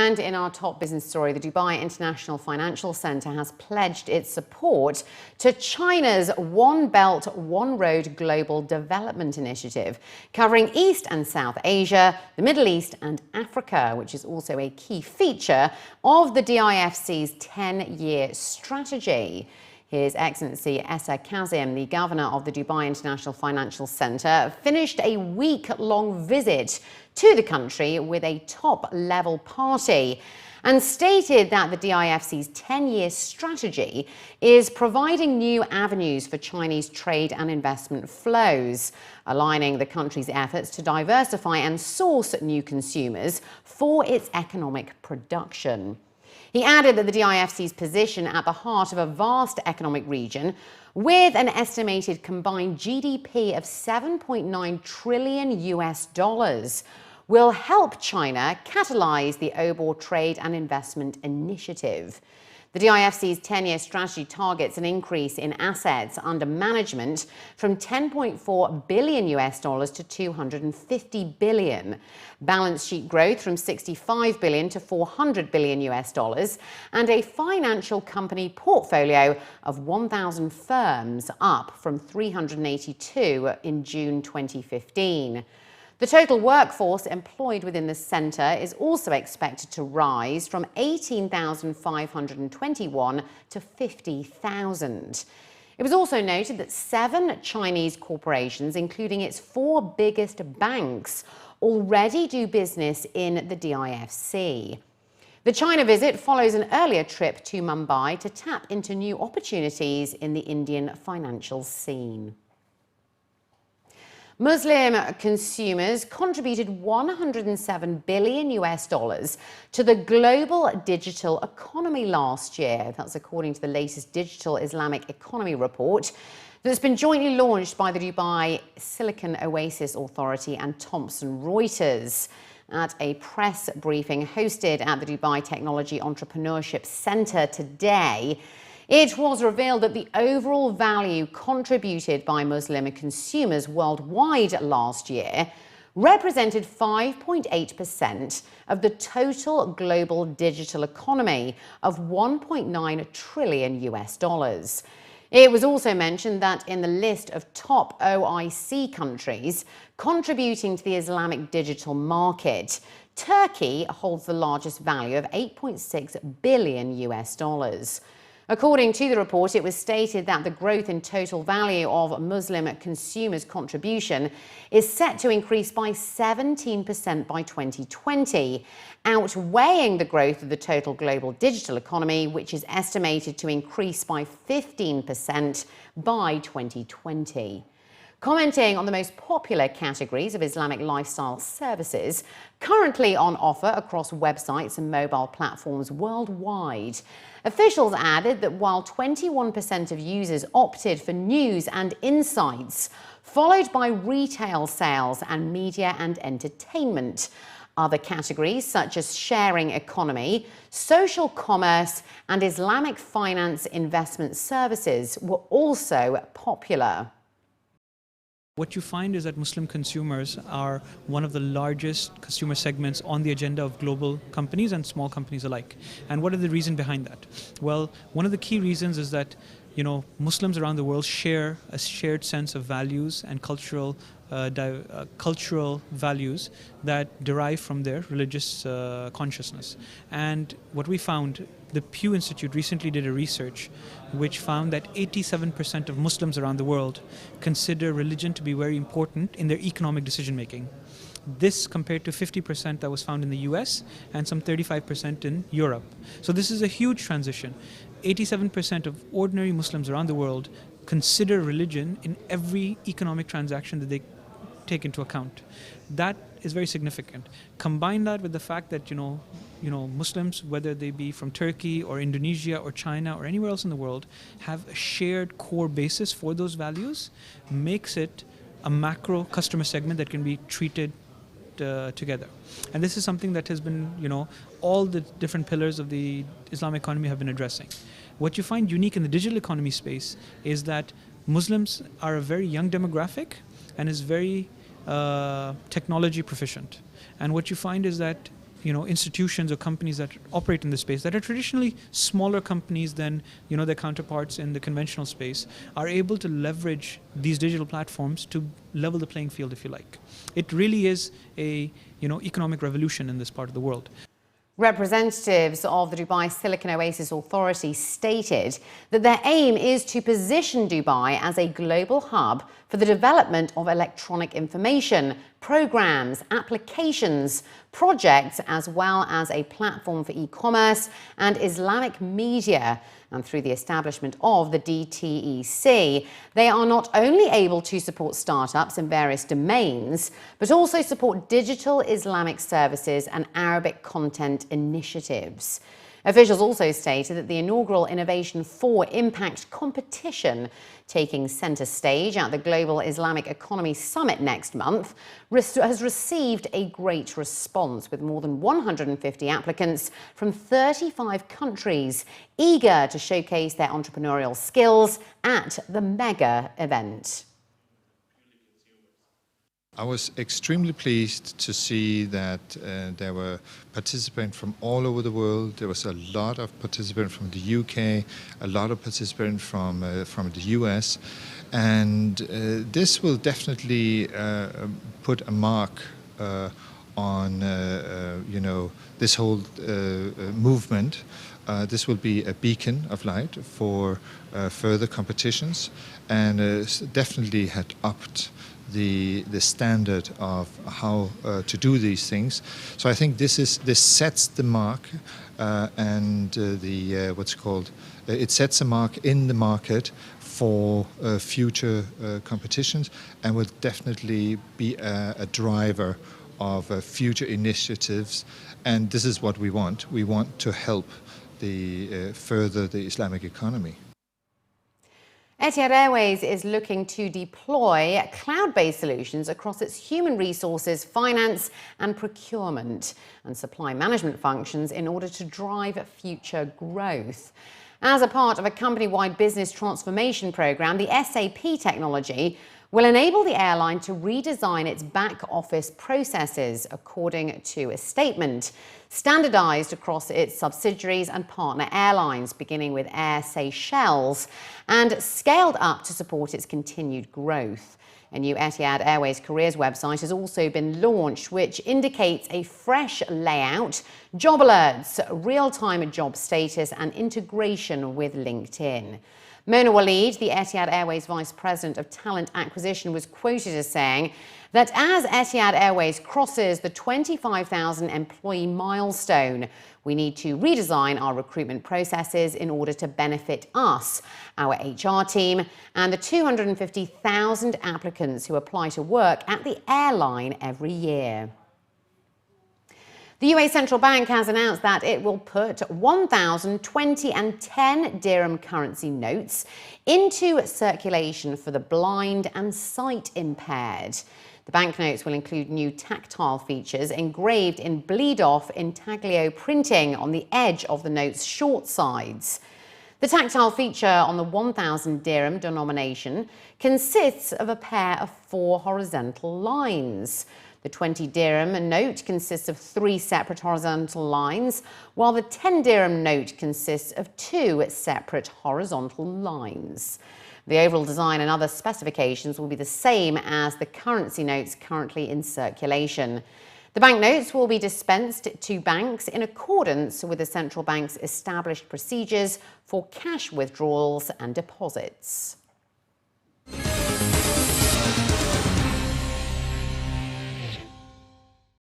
And in our top business story, the Dubai International Financial Centre has pledged its support to China's One Belt, One Road Global Development Initiative, covering East and South Asia, the Middle East and Africa, which is also a key feature of the DIFC's 10-year strategy. His Excellency Essa Kazim, the governor of the Dubai International Financial Centre, finished a week-long visit to the country with a top-level party and stated that the DIFC's 10-year strategy is providing new avenues for Chinese trade and investment flows, aligning the country's efforts to diversify and source new consumers for its economic production. He added that the DIFC's position at the heart of a vast economic region with an estimated combined GDP of $7.9 trillion will help China catalyse the OBOR Trade and Investment Initiative. The DIFC's 10-year strategy targets an increase in assets under management from $10.4 billion to $250 billion, balance sheet growth from $65 billion to $400 billion, and a financial company portfolio of 1,000 firms, up from 382 in June 2015. The total workforce employed within the centre is also expected to rise from 18,521 to 50,000. It was also noted that 7 Chinese corporations, including its 4 biggest banks, already do business in the DIFC. The China visit follows an earlier trip to Mumbai to tap into new opportunities in the Indian financial scene. Muslim consumers contributed $107 billion to the global digital economy last year. That's according to the latest Digital Islamic Economy report that's been jointly launched by the Dubai Silicon Oasis Authority and Thomson Reuters. At a press briefing hosted at the Dubai Technology Entrepreneurship Centre today, it was revealed that the overall value contributed by Muslim consumers worldwide last year represented 5.8% of the total global digital economy of $1.9 trillion. It was also mentioned that in the list of top OIC countries contributing to the Islamic digital market, Turkey holds the largest value of $8.6 billion. According to the report, it was stated that the growth in total value of Muslim consumers' contribution is set to increase by 17% by 2020, outweighing the growth of the total global digital economy, which is estimated to increase by 15% by 2020. Commenting on the most popular categories of Islamic lifestyle services currently on offer across websites and mobile platforms worldwide, officials added that while 21% of users opted for news and insights, followed by retail sales and media and entertainment, other categories such as sharing economy, social commerce, and Islamic finance investment services were also popular. What you find is that Muslim consumers are one of the largest consumer segments on the agenda of global companies and small companies alike. And what are the reasons behind that? Well, one of the key reasons is that, Muslims around the world share a shared sense of values and cultural values that derive from their religious consciousness. And what we found, the Pew Institute recently did a research which found that 87% of Muslims around the world consider religion to be very important in their economic decision making. This compared to 50% that was found in the US and some 35% in Europe. So this is a huge transition. 87% of ordinary Muslims around the world consider religion in every economic transaction that they take into account. That is very significant. Combine that with the fact that Muslims, whether they be from Turkey or Indonesia or China or anywhere else in the world, have a shared core basis for those values, makes it a macro customer segment that can be treated together. And this is something that has been, all the different pillars of the Islamic economy have been addressing. What you find unique in the digital economy space is that Muslims are a very young demographic and is very technology proficient. And what you find is that institutions or companies that operate in this space that are traditionally smaller companies than their counterparts in the conventional space are able to leverage these digital platforms to level the playing field, if you like. It really is a economic revolution in this part of the world. Representatives of the Dubai Silicon Oasis Authority stated that their aim is to position Dubai as a global hub for the development of electronic information, programs, applications, projects, as well as a platform for e-commerce and Islamic media. And through the establishment of the DTEC, they are not only able to support startups in various domains, but also support digital Islamic services and Arabic content initiatives. Officials also stated that the inaugural Innovation for Impact competition, taking centre stage at the Global Islamic Economy Summit next month, has received a great response, with more than 150 applicants from 35 countries eager to showcase their entrepreneurial skills at the mega event. I was extremely pleased to see that there were participants from all over the world. There was a lot of participants from the UK, a lot of participants from the US, and this will definitely put a mark on this whole movement. This will be a beacon of light for further competitions, and definitely had upped the standard of how to do these things. So I think this sets the mark, and it sets a mark in the market for future competitions, and will definitely be a driver of future initiatives. And this is what we want. We want to help further the Islamic economy. Etihad Airways is looking to deploy cloud-based solutions across its human resources, finance and procurement and supply management functions in order to drive future growth. As a part of a company-wide business transformation program, the SAP technology will enable the airline to redesign its back-office processes, according to a statement, standardized across its subsidiaries and partner airlines, beginning with Air Seychelles, and scaled up to support its continued growth. A new Etihad Airways careers website has also been launched, which indicates a fresh layout, job alerts, real-time job status, and integration with LinkedIn. Mona Waleed, the Etihad Airways Vice President of Talent Acquisition, was quoted as saying that as Etihad Airways crosses the 25,000 employee milestone, we need to redesign our recruitment processes in order to benefit us, our HR team, and the 250,000 applicants who apply to work at the airline every year. The UAE Central Bank has announced that it will put 1,000, 20 and 10 dirham currency notes into circulation for the blind and sight-impaired. The banknotes will include new tactile features engraved in bleed-off intaglio printing on the edge of the note's short sides. The tactile feature on the 1,000 dirham denomination consists of a pair of 4 horizontal lines. The 20 dirham note consists of 3 separate horizontal lines, while the 10 dirham note consists of 2 separate horizontal lines. The overall design and other specifications will be the same as the currency notes currently in circulation. The banknotes will be dispensed to banks in accordance with the central bank's established procedures for cash withdrawals and deposits.